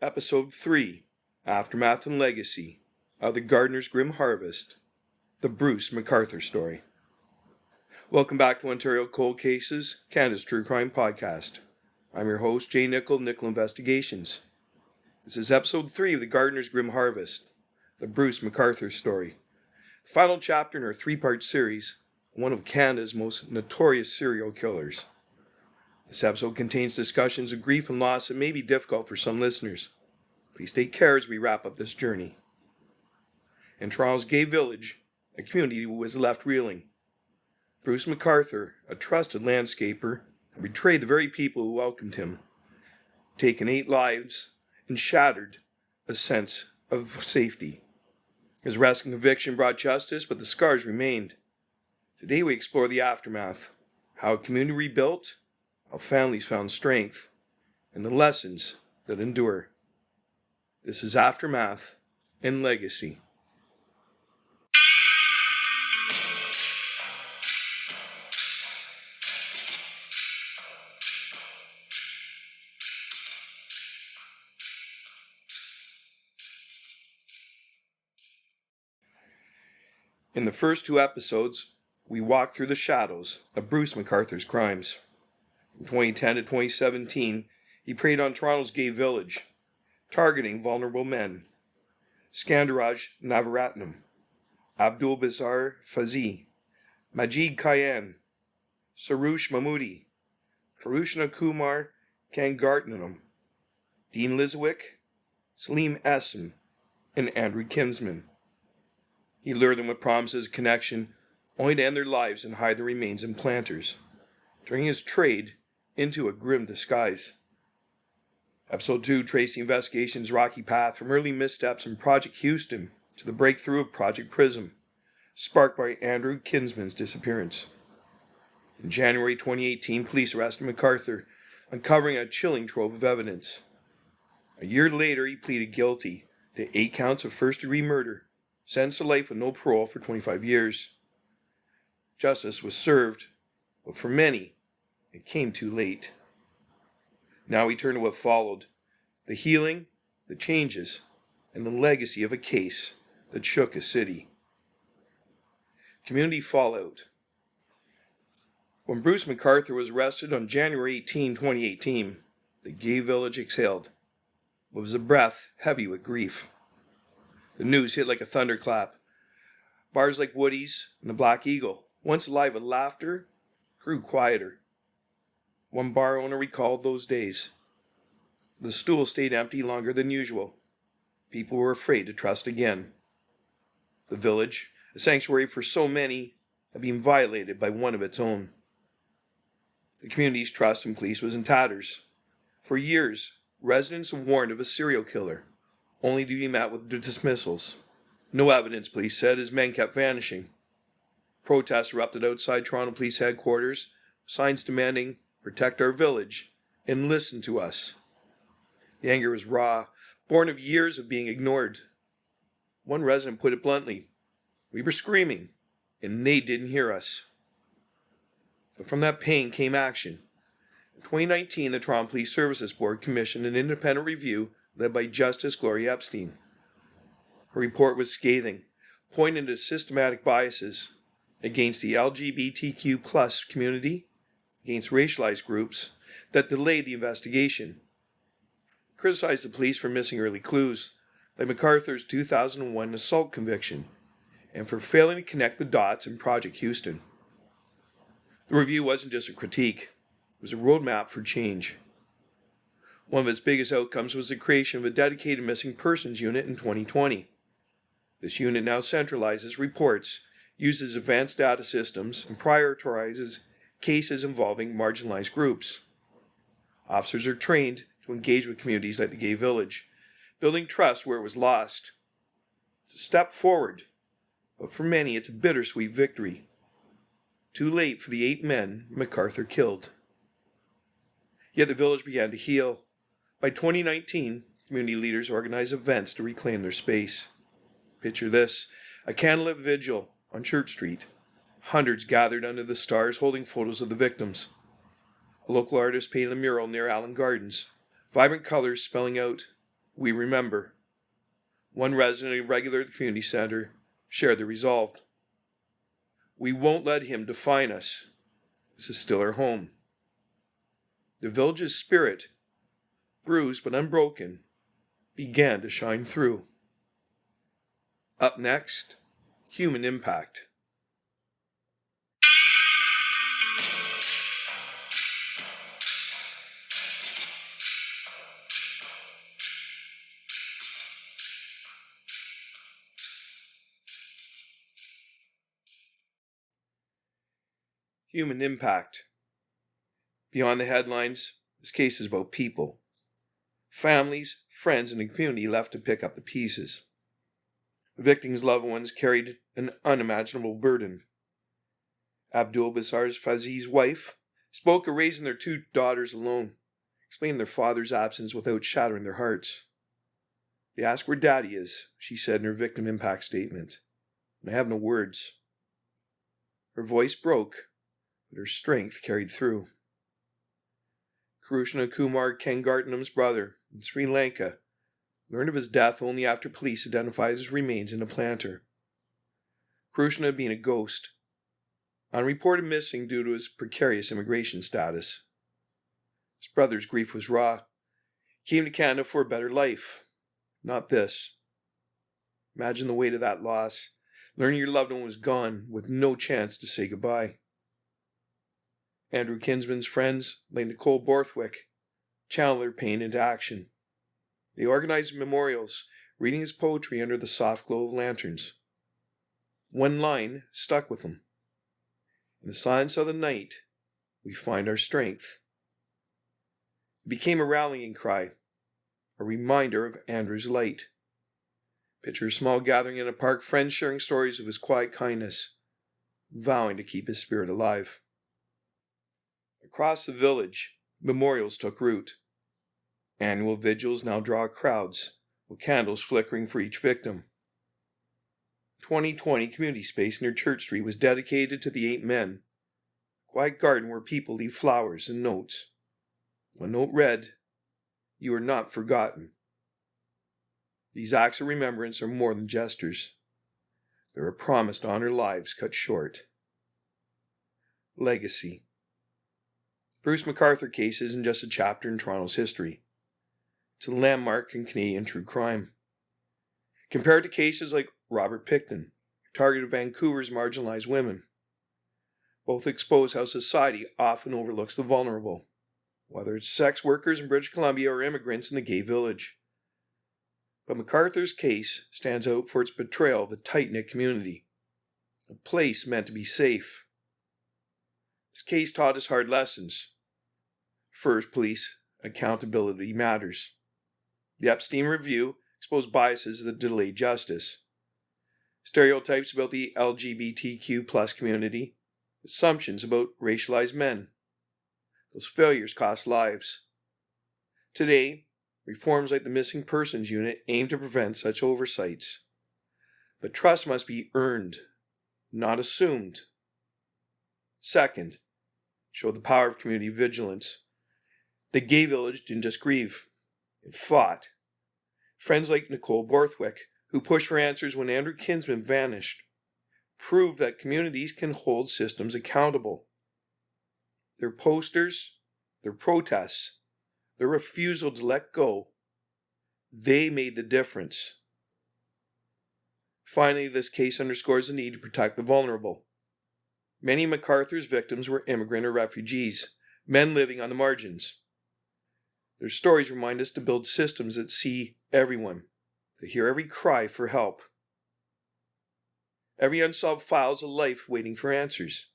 Episode 3, Aftermath and Legacy of the Gardener's Grim Harvest, the Bruce McArthur Story. Welcome back to Ontario Cold Cases, Canada's True Crime Podcast. I'm your host, Jay Nicoll, Nicoll Investigations. This is Episode 3 of the Gardener's Grim Harvest, the Bruce McArthur Story. The final chapter in our three-part series, one of Canada's most notorious serial killers. This episode contains discussions of grief and loss that may be difficult for some listeners. Please take care as we wrap up this journey. In Toronto's gay village, a community was left reeling. Bruce McArthur, a trusted landscaper, had betrayed the very people who welcomed him, taken 8 lives, and shattered a sense of safety. His arrest and conviction brought justice, but the scars remained. Today we explore the aftermath, how a community rebuilt, how families found strength, and the lessons that endure. This is Aftermath and Legacy. In the first 2 episodes, we walk through the shadows of Bruce McArthur's crimes. From 2010 to 2017, he preyed on Toronto's gay village, targeting vulnerable men. Skandaraj Navaratnam, Abdulbasir Faizi, Majeed Kayhan, Soroush Mahmudi, Kirushna Kumar Kanagaratnam, Dean Lisowick, Selim Esen, and Andrew Kinsman. He lured them with promises of connection, only to end their lives and hide the remains in planters, turning his trade into a grim disguise. Episode 2 traced the investigation's rocky path from early missteps in Project Houston to the breakthrough of Project Prism, sparked by Andrew Kinsman's disappearance. In January 2018, police arrested McArthur, uncovering a chilling trove of evidence. A year later, he pleaded guilty to 8 counts of first-degree murder, sentenced to life with no parole for 25 years. Justice was served, but for many, it came too late. Now we turn to what followed, the healing, the changes, and the legacy of a case that shook a city. Community fallout. When Bruce McArthur was arrested on January 18, 2018, the gay village exhaled. It was a breath heavy with grief. The news hit like a thunderclap. Bars like Woody's and the Black Eagle, once alive with laughter, grew quieter. One bar owner recalled those days. The stool stayed empty longer than usual. People were afraid to trust again. The village, a sanctuary for so many, had been violated by one of its own. The community's trust in police was in tatters. For years, residents warned of a serial killer, only to be met with dismissals. No evidence, police said, as men kept vanishing. Protests erupted outside Toronto Police Headquarters, signs demanding, "Protect our village," and "Listen to us." The anger was raw, born of years of being ignored. One resident put it bluntly, "We were screaming, and they didn't hear us." But from that pain came action. In 2019, the Toronto Police Services Board commissioned an independent review led by Justice Gloria Epstein. Her report was scathing, pointing to systematic biases against the LGBTQ+ community, against racialized groups, that delayed the investigation. Criticized the police for missing early clues, like McArthur's 2001 assault conviction, and for failing to connect the dots in Project Houston. The review wasn't just a critique, it was a roadmap for change. One of its biggest outcomes was the creation of a dedicated missing persons unit in 2020. This unit now centralizes reports, uses advanced data systems, and prioritizes cases involving marginalized groups. Officers are trained to engage with communities like the gay village, building trust where it was lost. It's a step forward, but for many it's a bittersweet victory. Too late for the 8 men McArthur killed. Yet the village began to heal. By 2019, community leaders organized events to reclaim their space. Picture this, a candlelit vigil on Church Street. Hundreds gathered under the stars holding photos of the victims. A local artist painted a mural near Allen Gardens, vibrant colors spelling out, We remember. One resident and regular at the community center shared the resolve. We won't let him define us. This is still our home. The village's spirit, bruised but unbroken, began to shine through. Up next, human impact. Human impact. Beyond the headlines, this case is about people. Families, friends, and the community left to pick up the pieces. The victims' loved ones carried an unimaginable burden. Abdulbasir Faizi's wife spoke of raising their 2 daughters alone, explaining their father's absence without shattering their hearts. They ask where Daddy is, she said in her victim impact statement. And I have no words. Her voice broke, but her strength carried through. Kirushna Kumar Kanagaratnam's brother in Sri Lanka learned of his death only after police identified his remains in a planter. Kirushna being a ghost, unreported missing due to his precarious immigration status. His brother's grief was raw. He came to Canada for a better life. Not this. Imagine the weight of that loss, learning your loved one was gone with no chance to say goodbye. Andrew Kinsman's friends, like Nicole Borthwick, channeled their pain into action. They organized memorials, reading his poetry under the soft glow of lanterns. One line stuck with them. In the silence of the night, we find our strength. It became a rallying cry, a reminder of Andrew's light. Picture a small gathering in a park, friends sharing stories of his quiet kindness, vowing to keep his spirit alive. Across the village, memorials took root. Annual vigils now draw crowds, with candles flickering for each victim. 2020 community space near Church Street was dedicated to the 8 men, a quiet garden where people leave flowers and notes. One note read, "You are not forgotten." These acts of remembrance are more than gestures. They're a promise to honor lives cut short. Legacy. Bruce McArthur case isn't just a chapter in Toronto's history. It's a landmark in Canadian true crime. Compared to cases like Robert Pickton, who targeted Vancouver's marginalized women, both expose how society often overlooks the vulnerable, whether it's sex workers in British Columbia or immigrants in the gay village. But McArthur's case stands out for its portrayal of a tight-knit community, a place meant to be safe. This case taught us hard lessons. First, police accountability matters. The Epstein Review exposed biases that delayed justice. Stereotypes about the LGBTQ plus community, assumptions about racialized men. Those failures cost lives. Today, reforms like the Missing Persons Unit aim to prevent such oversights. But trust must be earned, not assumed. Second, show the power of community vigilance. The gay village didn't just grieve, it fought. Friends like Nicole Borthwick, who pushed for answers when Andrew Kinsman vanished, proved that communities can hold systems accountable. Their posters, their protests, their refusal to let go, they made the difference. Finally, this case underscores the need to protect the vulnerable. Many of McArthur's victims were immigrant or refugees, men living on the margins. Their stories remind us to build systems that see everyone, to hear every cry for help. Every unsolved file is a life waiting for answers.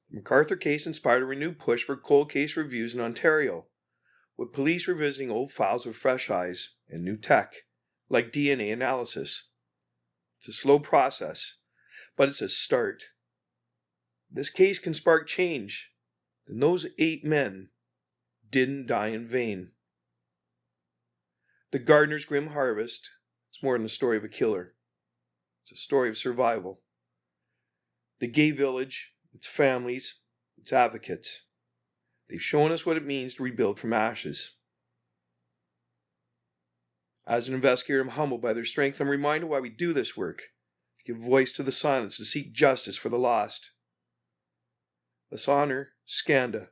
The McArthur case inspired a renewed push for cold case reviews in Ontario, with police revisiting old files with fresh eyes and new tech, like DNA analysis. It's a slow process, but it's a start. This case can spark change, then those 8 men didn't die in vain. The gardener's grim harvest is more than the story of a killer. It's a story of survival. The gay village, its families, its advocates, they've shown us what it means to rebuild from ashes. As an investigator, I'm humbled by their strength. I'm reminded why we do this work, to give voice to the silence, to seek justice for the lost. Let's honor Skanda,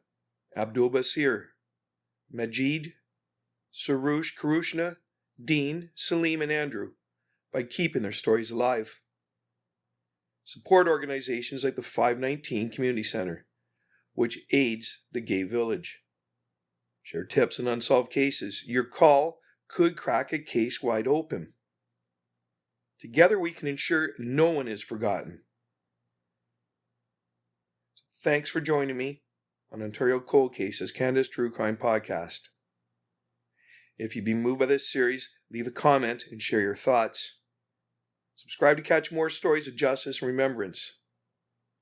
Abdulbasir, Majeed, Soroush, Kirushna, Dean, Selim, and Andrew by keeping their stories alive. Support organizations like the 519 Community Center, which aids the gay village. Share tips on unsolved cases. Your call could crack a case wide open. Together we can ensure no one is forgotten. Thanks for joining me on Ontario Cold Cases, Canada's True Crime Podcast. If you've been moved by this series, leave a comment and share your thoughts. Subscribe to catch more stories of justice and remembrance.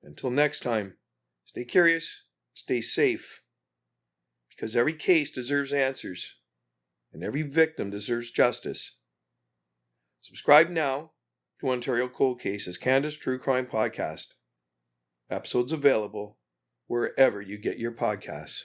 Until next time, stay curious, stay safe, because every case deserves answers, and every victim deserves justice. Subscribe now to Ontario Cold Cases, Canada's True Crime Podcast. Episodes available wherever you get your podcasts.